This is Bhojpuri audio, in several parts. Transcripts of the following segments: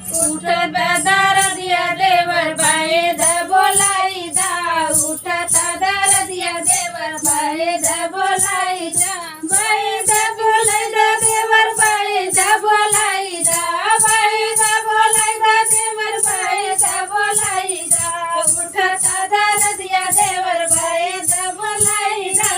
उठत दरदिया देवर बाए द बोलाई दा उठत दरदिया देवर बाए द बोलाई दा बाए द बोलाई दा देवर बाए द बोलाई दा बाए द बोलाई दा देवर बाए द बोलाई दा उठत दरदिया देवर बाए द बोलाई दा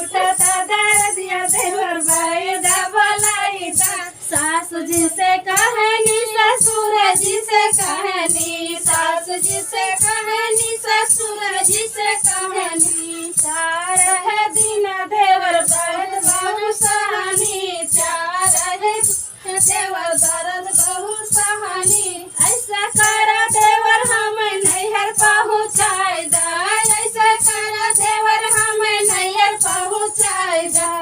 उठत दरदिया देवर बाए द बोलाई दा सासू जी से कहानी ससुर जी से कहानी सास जी से कहानी ससुर जी से कहानी चार है दिन देवर दर्द बहु सहानी चार है देवर दर्द बहु सहानी ऐसा करा देवर हमें नैहर पहुँचाए दा ऐसा करा देवर हमें नैहर पहुँचाए दा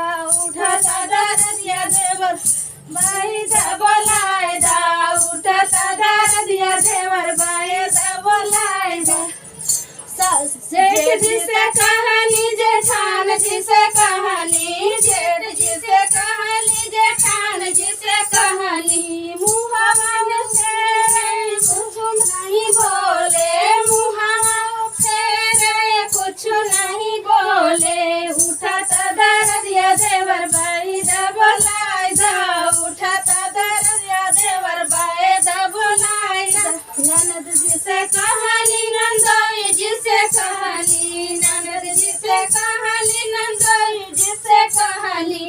उठत दरदिया देवर बाए द बोलाए दा उठत दरदिया देवर बाए द बोलाए दा जेठ जी से कहानी जेठान जी से कहानी जेठ जी से कहानी जेठान जी से कहानी मुहावा में फेरे कुछ नहीं बोले मुहावा फेरे कुछ नहीं बोले उठत दरदिया देवर बाए द बोलाए दा उठत दरदिया देवर बाए द बोलाए दा ननद जी से कहानी नंदोई जी से कहानी ननद जी से कहानी नंदोई जी से कहानी